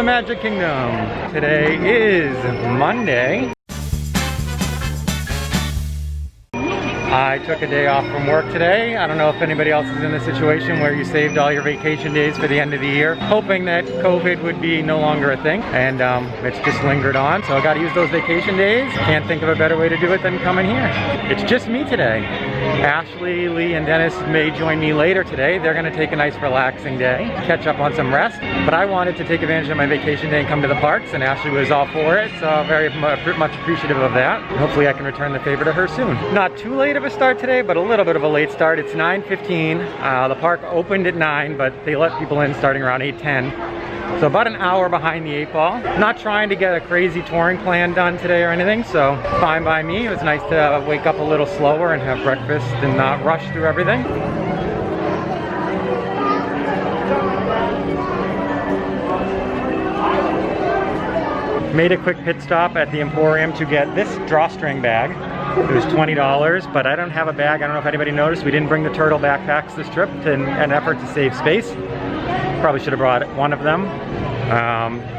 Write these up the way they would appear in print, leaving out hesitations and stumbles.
the Magic Kingdom. Today is Monday. I took a day off from work today. I don't know if anybody else is in the situation where you saved all your vacation days for the end of the year, hoping that COVID would be no longer a thing, and it's just lingered on, so I got to use those vacation days. Can't think of a better way to do it than coming here. It's just me today. Ashley, Lee, and Dennis may join me later today. They're going to take a nice relaxing day, catch up on some rest, but I wanted to take advantage of my vacation day and come to the parks, and Ashley was all for it, so I'm very much appreciative of that. Hopefully I can return the favor to her soon. Not too late of a start today, but a little bit of a late start. It's 9:15. The park opened at 9, but they let people in starting around 8:10. So about an hour behind the 8 ball. Not trying to get a crazy touring plan done today or anything, so fine by me. It was nice to wake up a little slower and have breakfast and not rush through everything. Made a quick pit stop at the Emporium to get this drawstring bag. It was $20, but I don't have a bag. I don't know if anybody noticed. We didn't bring the turtle backpacks this trip in an effort to save space. Probably should have brought one of them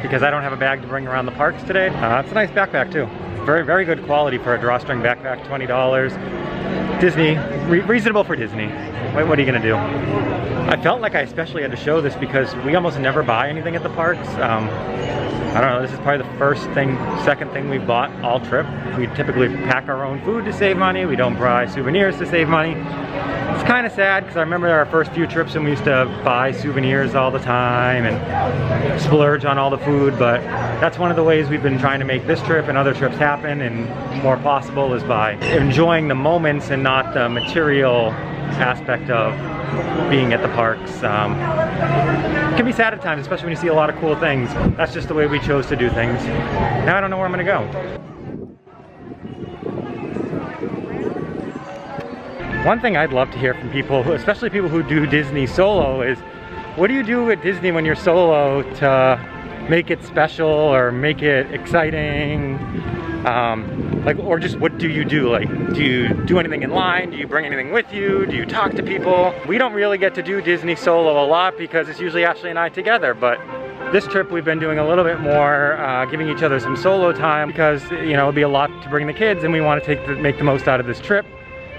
because I don't have a bag to bring around the parks today. It's a nice backpack too. Very, very good quality for a drawstring backpack, $20. Disney, reasonable for Disney. What are you gonna do? I felt like I especially had to show this because we almost never buy anything at the parks. I don't know, this is probably the second thing we've bought all trip. We typically pack our own food to save money. We don't buy souvenirs to save money. It's kind of sad because I remember our first few trips and we used to buy souvenirs all the time and splurge on all the food, but that's one of the ways we've been trying to make this trip and other trips happen and more possible is by enjoying the moments and not the material aspect of being at the parks. It can be sad at times, especially when you see a lot of cool things. That's just the way we chose to do things. Now I don't know where I'm gonna go. One thing I'd love to hear from people, especially people who do Disney solo, is what do you do at Disney when you're solo to make it special or make it exciting? Or just what do you do? Like, do you do anything in line? Do you bring anything with you? Do you talk to people? We don't really get to do Disney solo a lot because it's usually Ashley and I together, but this trip we've been doing a little bit more, giving each other some solo time because, you know, it'll be a lot to bring the kids and we want to make the most out of this trip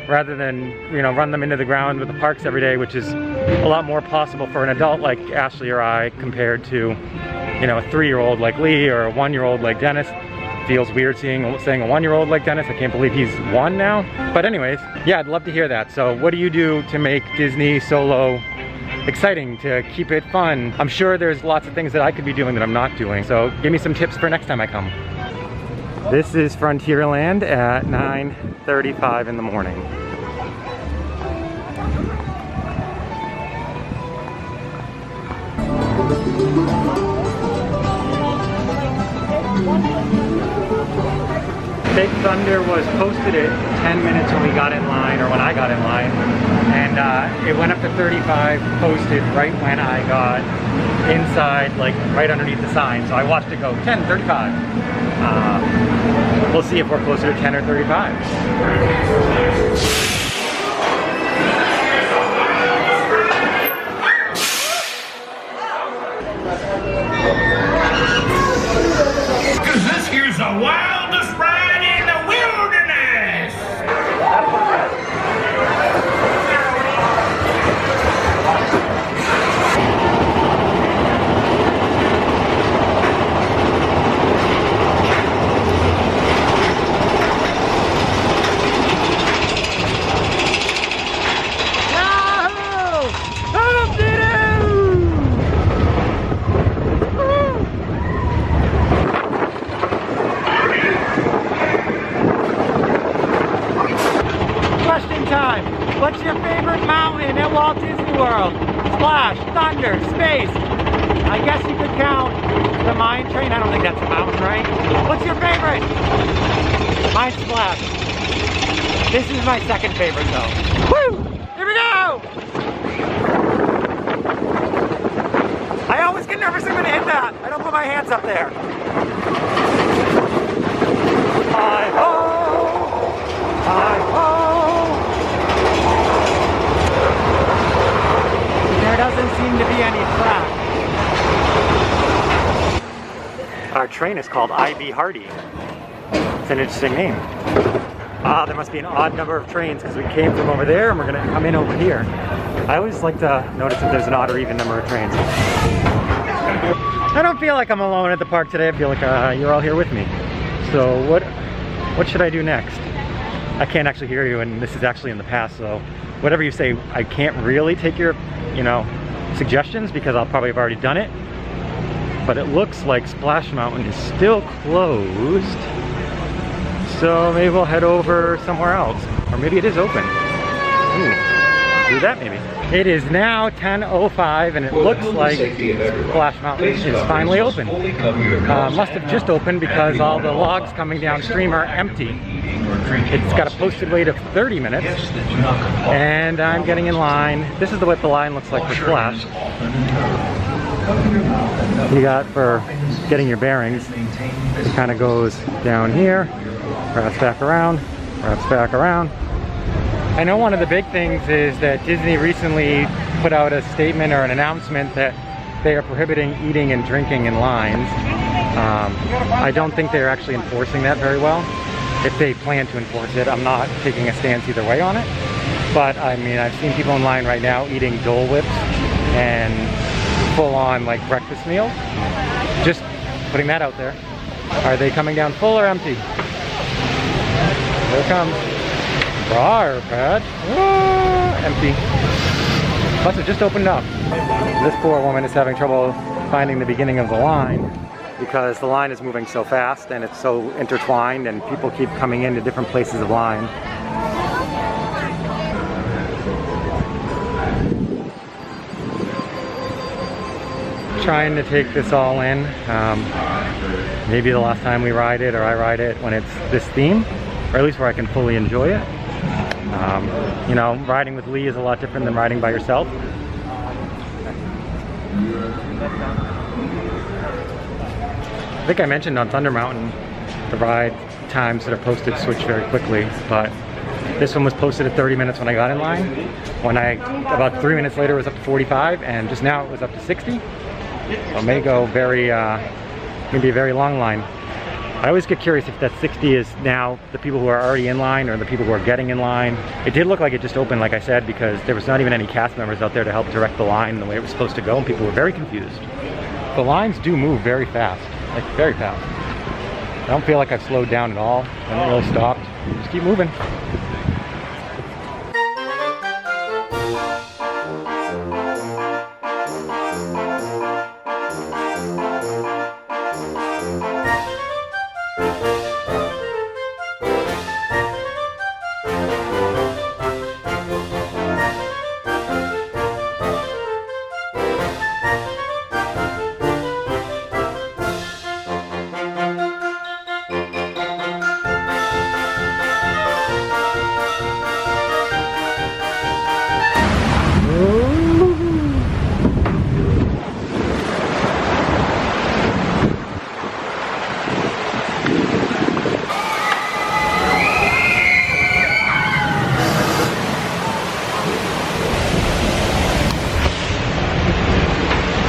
rather than, you know, run them into the ground with the parks every day, which is a lot more possible for an adult like Ashley or I compared to, you know, a 3-year-old like Lee or a 1-year-old like Dennis. Feels weird saying a 1-year-old like Dennis. I can't believe he's 1 now. But anyways, yeah, I'd love to hear that. So what do you do to make Disney solo exciting, to keep it fun? I'm sure there's lots of things that I could be doing that I'm not doing. So give me some tips for next time I come. This is Frontierland at 9:35 in the morning. Big Thunder was posted at 10 minutes when we got in line, or when I got in line, and it went up to 35 posted right when I got inside, like right underneath the sign. So I watched it go 10:35. We'll see if we're closer to 10 or 35. This here's the wildest ride in the wilderness! What's your favorite mountain at Walt Disney World? Splash, Thunder, Space. I guess you could count the mine train. I don't think that's a mountain, right? What's your favorite? Mine's Splash. This is my second favorite though. Woo! Here we go! I always get nervous I'm gonna hit that. I don't put my hands up there. Hi-ho! Hi-ho! There doesn't seem to be any track. train is called I.B. Hardy. It's an interesting name. Ah, there must be an odd number of trains because we came from over there and we're gonna come in over here. I always like to notice if there's an odd or even number of trains. I don't feel like I'm alone at the park today. I feel like you're all here with me. So what should I do next? I can't actually hear you, and this is actually in the past, so whatever you say, I can't really take your, suggestions because I'll probably have already done it. But it looks like Splash Mountain is still closed. So maybe we'll head over somewhere else. Or maybe it is open. Ooh, do that maybe. It is now 10:05 and it looks like Splash Mountain is finally open. Must have just opened because all the logs coming downstream are empty. It's got a posted wait of 30 minutes and I'm getting in line. This is what the line looks like for Splash. You got for getting your bearings, it kind of goes down here, wraps back around, wraps back around. I know one of the big things is that Disney recently put out a statement or an announcement that they are prohibiting eating and drinking in lines. I don't think they're actually enforcing that very well. If they plan to enforce it, I'm not taking a stance either way on it. But I mean, I've seen people in line right now eating Dole Whips and full-on like breakfast meals. Just putting that out there. Are they coming down full or empty? Here it comes. Briar Patch. Empty. Must have just opened up. This poor woman is having trouble finding the beginning of the line because the line is moving so fast and it's so intertwined and people keep coming into different places of line. Trying to take this all in. Maybe the last time we ride it or I ride it when it's this theme, or at least where I can fully enjoy it. Riding with Lee is a lot different than riding by yourself. I think I mentioned on Thunder Mountain the ride times that are posted switch very quickly, but this one was posted at 30 minutes when I got in line. About 3 minutes later it was up to 45, and just now it was up to 60. So it may go maybe a very long line. I always get curious if that 60 is now the people who are already in line or the people who are getting in line. It did look like it just opened, like I said, because there was not even any cast members out there to help direct the line the way it was supposed to go, and people were very confused. The lines do move very fast, like very fast. I don't feel like I've slowed down at all. I haven't really stopped. Just keep moving.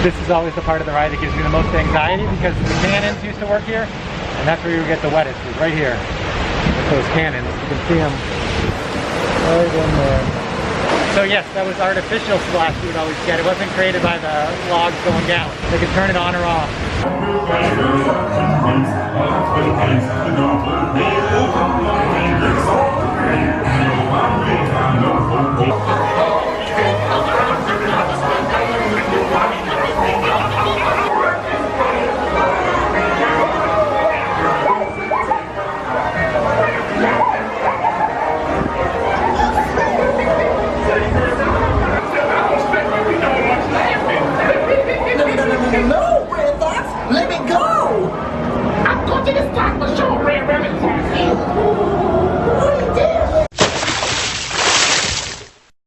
This is always the part of the ride that gives me the most anxiety because the cannons used to work here, and that's where you would get the wettest, is right here with those cannons. You can see them right in there. So yes, that was artificial splash you would always get. It wasn't created by the logs going down. They could turn it on or off.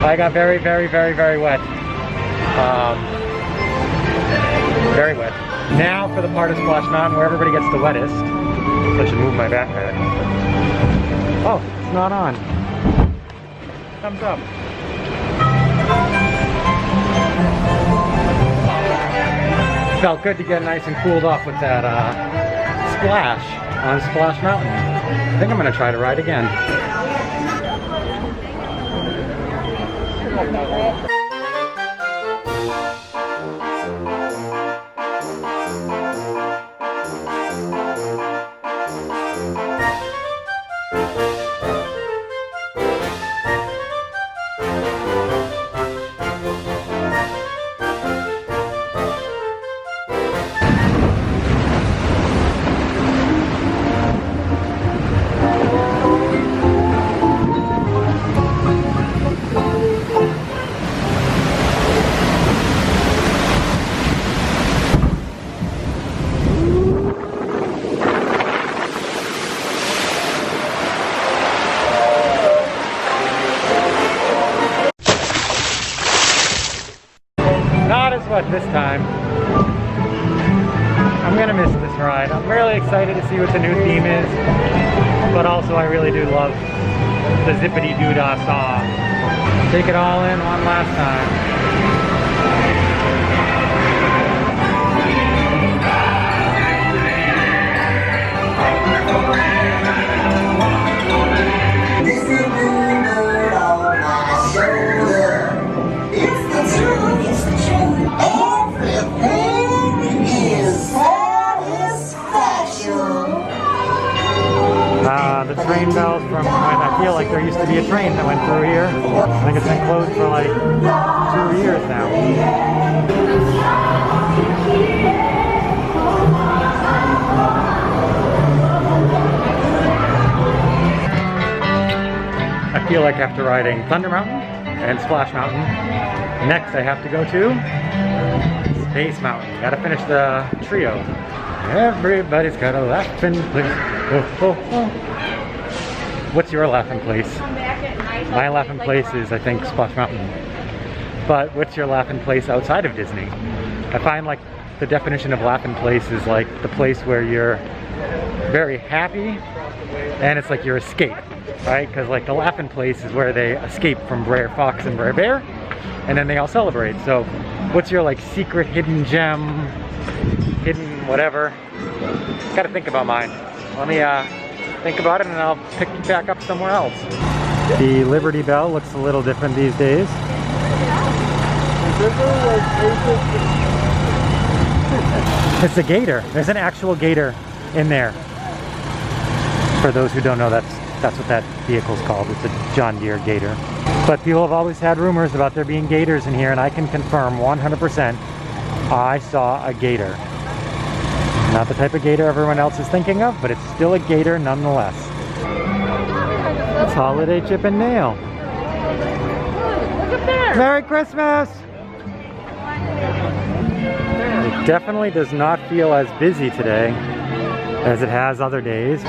I got very, very, very, very wet. Very wet. Now for the part of Splash Mountain where everybody gets the wettest. I should move my backpack. Oh, it's not on. Thumbs up. Felt good to get nice and cooled off with that Splash on Splash Mountain. I think I'm gonna try to ride again. This time. I'm gonna miss this ride. I'm really excited to see what the new theme is, but also I really do love the zippity doo dah song. Take it all in one last time. The train bells from when I feel like there used to be a train that went through here. I think it's been closed for like 2 years now. I feel like after riding Thunder Mountain and Splash Mountain, next I have to go to Space Mountain. Gotta finish the trio. Everybody's got a laughing place. Oh, oh, oh. What's your laughing place? My laughing place is, I think, Splash Mountain. But what's your laughing place outside of Disney? I find like the definition of laughing place is like the place where you're very happy and it's like your escape, right? Because like the laughing place is where they escape from Brer Fox and Brer Bear and then they all celebrate. So what's your like secret hidden gem, hidden whatever? Gotta think about mine. Let me think about it and I'll pick you back up somewhere else. The Liberty Bell looks a little different these days. It's a gator. There's an actual gator in there. For those who don't know, that's what that vehicle's called. It's a John Deere Gator. But people have always had rumors about there being gators in here and I can confirm 100% I saw a gator. Not the type of gator everyone else is thinking of, but it's still a gator nonetheless. It's Holiday Chip and Nail. Look up there! Merry Christmas! It definitely does not feel as busy today as it has other days.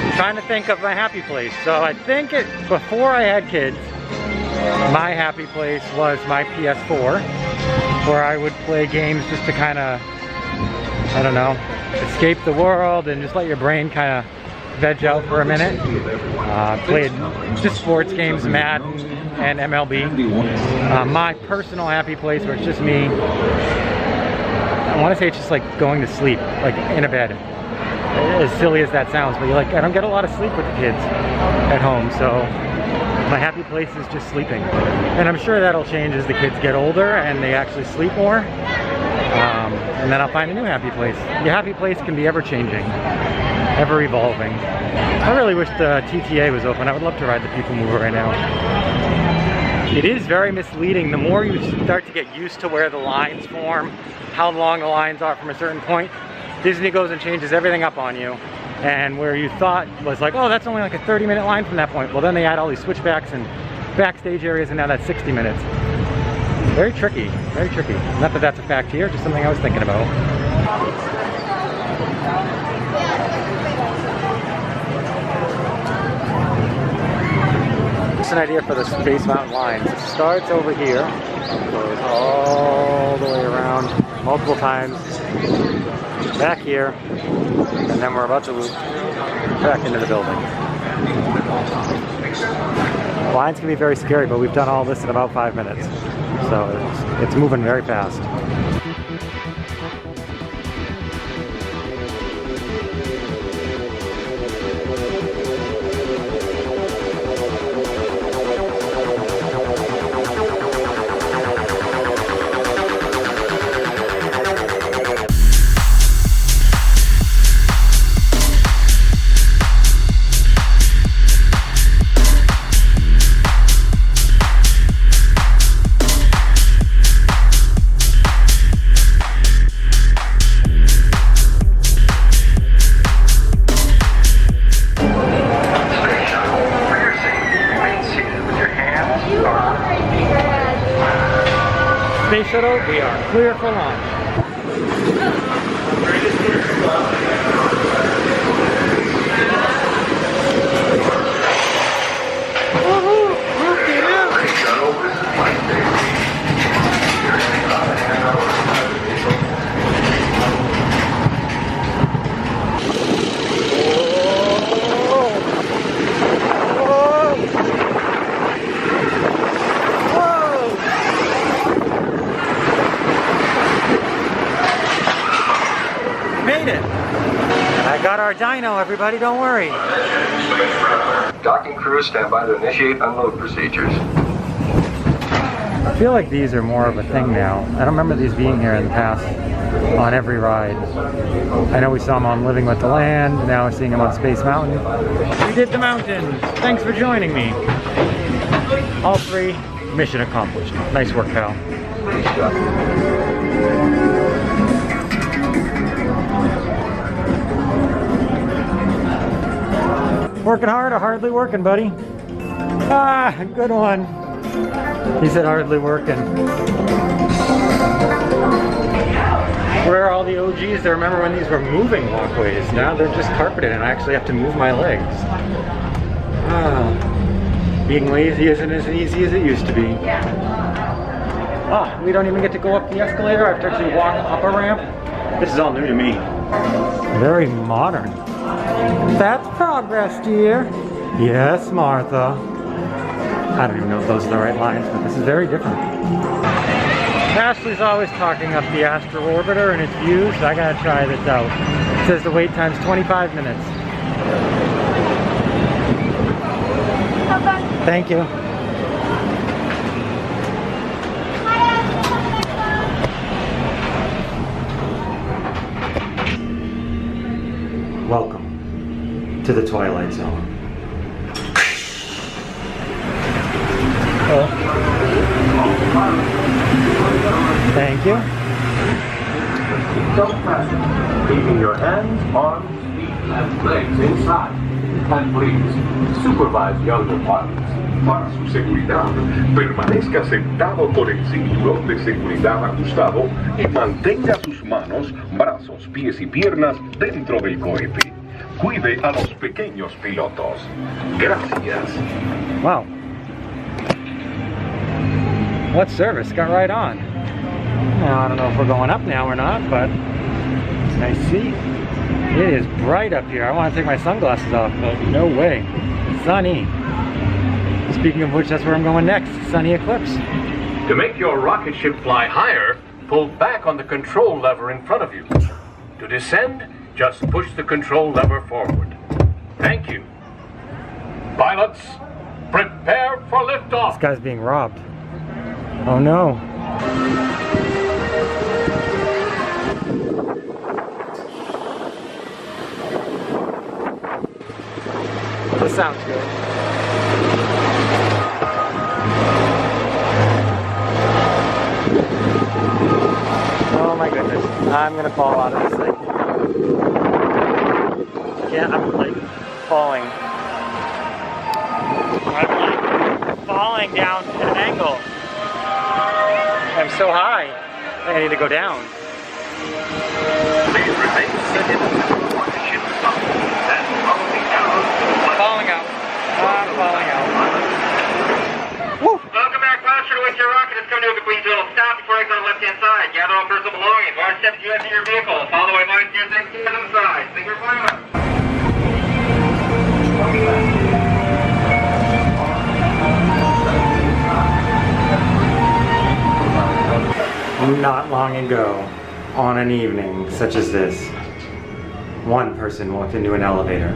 I'm trying to think of my happy place. So I think before I had kids, my happy place was my PS4. Where I would play games just to kind of, I don't know, escape the world and just let your brain kind of veg out for a minute. Played just sports games, Madden and MLB. My personal happy place where it's just me, I want to say it's just like going to sleep, like in a bed. As silly as that sounds, but you're like, I don't get a lot of sleep with the kids at home, so my happy place is just sleeping. And I'm sure that'll change as the kids get older and they actually sleep more. And then I'll find a new happy place. Your happy place can be ever changing, ever evolving. I really wish the TTA was open. I would love to ride the People Mover right now. It is very misleading. The more you start to get used to where the lines form, how long the lines are from a certain point, Disney goes and changes everything up on you. And where you thought was like, oh, that's only like a 30-minute line from that point. Well, then they add all these switchbacks and backstage areas, and now that's 60 minutes. Very tricky, very tricky. Not that that's a fact here, just something I was thinking about. Just an idea for the Space Mountain lines. It starts over here, goes all the way around multiple times, back here, and then we're about to loop back into the building. Lines can be very scary, but we've done all this in about 5 minutes. So it's moving very fast. hospital, we are clear for launch. Got our dyno, everybody, don't worry. Docking crew stand by to initiate unload procedures. I feel like these are more of a thing now. I don't remember these being here in the past on every ride. I know we saw them on Living with the Land, now we're seeing them on Space Mountain. We did the mountains. Thanks for joining me. All three, mission accomplished. Nice work, pal. Working hard or hardly working, buddy? Ah, good one. He said hardly working. Where are all the OGs that remember when these were moving walkways? Now they're just carpeted and I actually have to move my legs. Ah, being lazy isn't as easy as it used to be. Ah, we don't even get to go up the escalator. I have to actually walk up a ramp. This is all new to me. Very modern. That's progress, dear. Yes, Martha. I don't even know if those are the right lines, but this is very different. Ashley's always talking up the Astral Orbiter and its views, so I gotta try this out. It says the wait time's 25 minutes. Thank you. Welcome to the Twilight Zone. Thank you. Don't press. Keeping your hands, arms, feet, and legs inside. And please, supervise younger pilots. Para su seguridad, permanezca sentado con el cinturón de seguridad ajustado y mantenga sus manos, brazos, pies y piernas dentro del cohete. Cuide a los pequeños pilotos. Gracias. Wow. What service? Got right on. Now, I don't know if we're going up now or not, but I see. It is bright up here. I want to take my sunglasses off, but no way. Sunny. Speaking of which, that's where I'm going next. Sunny Eclipse. To make your rocket ship fly higher, pull back on the control lever in front of you. To descend, just push the control lever forward. Thank you. Pilots, prepare for liftoff. This guy's being robbed. Oh no. This sounds good. Oh my goodness. I'm gonna fall out of this thing. Yeah, I'm like falling. I'm like falling down at an angle. I'm so high. I need to go down. Please remain seated. Ship stop. And following arrows. Falling out. I'm falling out. Woo! Welcome back, Pastor. With your rocket, it's coming to a complete total stop before exit on the left-hand side. Gather all personal belongings. Large steps you have in your vehicle. Follow the way lines to your next to the side. Finger pilot. Not long ago, on an evening such as this, one person walked into an elevator.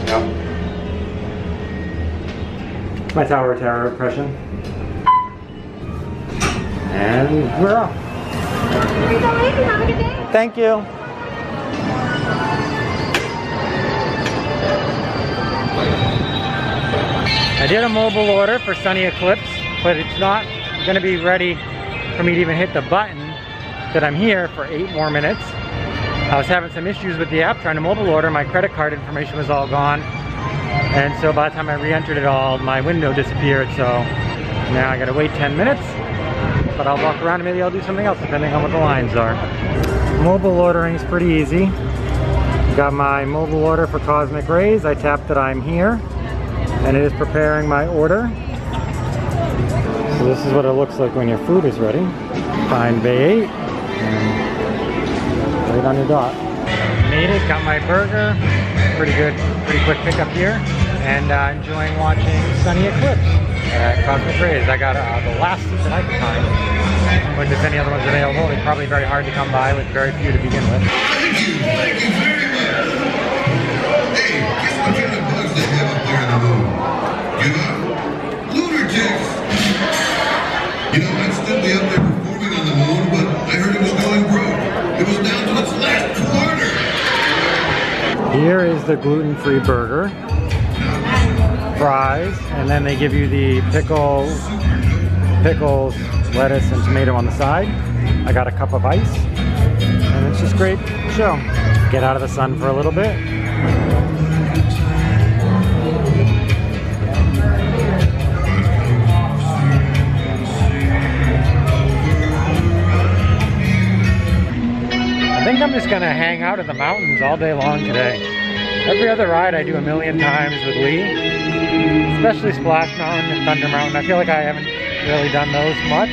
Yep. My Tower of Terror impression. And we're off. Thank you. I did a mobile order for Sunny Eclipse, but it's not going to be ready for me to even hit the button that I'm here for 8 more minutes. I was having some issues with the app trying to mobile order. My credit card information was all gone. And so by the time I re-entered it all, my window disappeared, so now I gotta wait 10 minutes. But I'll walk around and maybe I'll do something else depending on what the lines are. Mobile ordering is pretty easy. Got my mobile order for Cosmic Rays. I tapped that I'm here, and it is preparing my order. So this is what it looks like when your food is ready. Find Bay 8, and right on your dot. Made it, got my burger. Pretty good, pretty quick pickup here. And enjoying watching Sunny Eclipse at Cosmic Rays. I got the last seat that I could find. When there's any other ones available, they're probably very hard to come by with very few to begin with. Thank you very much. Hey, guess what kind of bugs they have up there in the moon? You know, lunar ticks. You know, I'd still be up there performing on the moon, but I heard it was going broke. It was down to its last quarter. Here is the gluten-free burger, fries, and then they give you the pickles, lettuce, and tomato on the side. I got a cup of ice, and it's just great show. Get out of the sun for a little bit. I think I'm just gonna hang out in the mountains all day long today. Every other ride I do a million times with Lee, especially Splash Mountain and Thunder Mountain. I feel like I haven't really done those much.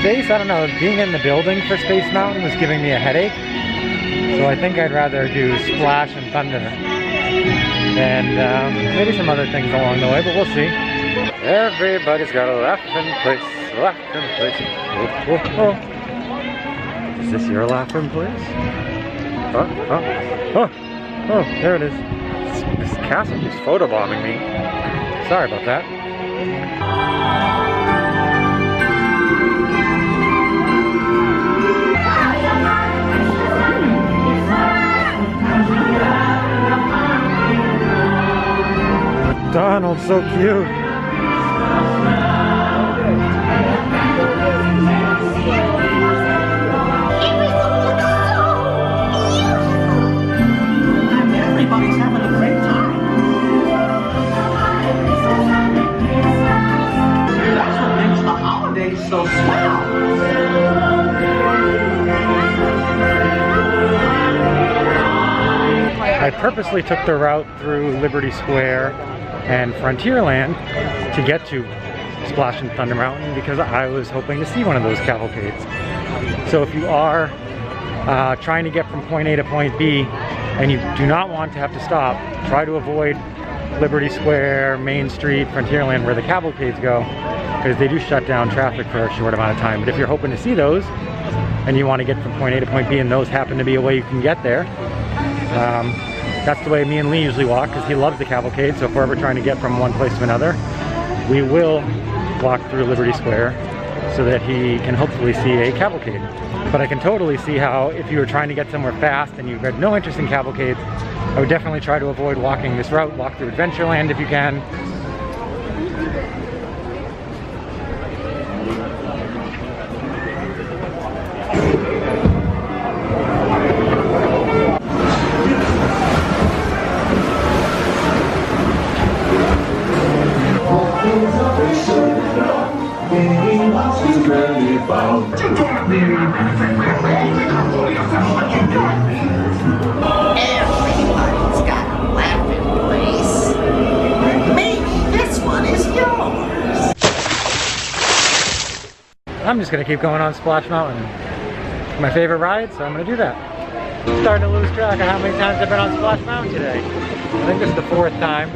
Space, I don't know, being in the building for Space Mountain was giving me a headache. So I think I'd rather do Splash and Thunder. And maybe some other things along the way, but we'll see. Everybody's got a laughing place, laughing place. Oh, oh, oh. Is this your laughing place? Oh, oh, oh, oh, there it is. This castle keeps photobombing me. Sorry about that. Donald's so cute. Everybody's having a great time. That's what makes the holidays so swell. I purposely took the route through Liberty Square and Frontierland to get to Splash and Thunder Mountain because I was hoping to see one of those cavalcades. So if you are trying to get from point A to point B and you do not want to have to stop, try to avoid Liberty Square, Main Street, Frontierland where the cavalcades go, because they do shut down traffic for a short amount of time. But if you're hoping to see those and you want to get from point A to point B and those happen to be a way you can get there, that's the way me and Lee usually walk because he loves the cavalcade. So if we're ever trying to get from one place to another, we will walk through Liberty Square so that he can hopefully see a cavalcade. But I can totally see how if you were trying to get somewhere fast and you've had no interest in cavalcades, I would definitely try to avoid walking this route. Walk through Adventureland if you can. Everybody's got a laughing place. Maybe this one is yours. I'm just gonna keep going on Splash Mountain. It's my favorite ride, so I'm gonna do that. I'm starting to lose track of how many times I've been on Splash Mountain today. I think this is the 4th time.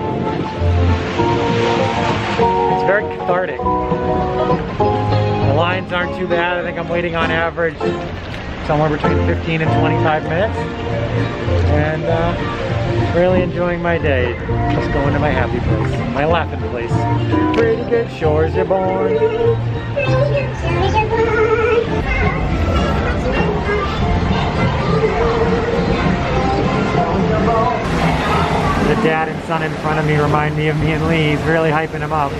It's very cathartic. The lines aren't too bad. I think I'm waiting on average somewhere between 15 and 25 minutes. And really enjoying my day. Just going to my happy place, my laughing place. Pretty good shores you're born. The dad and son in front of me remind me of me and Lee. He's really hyping him up.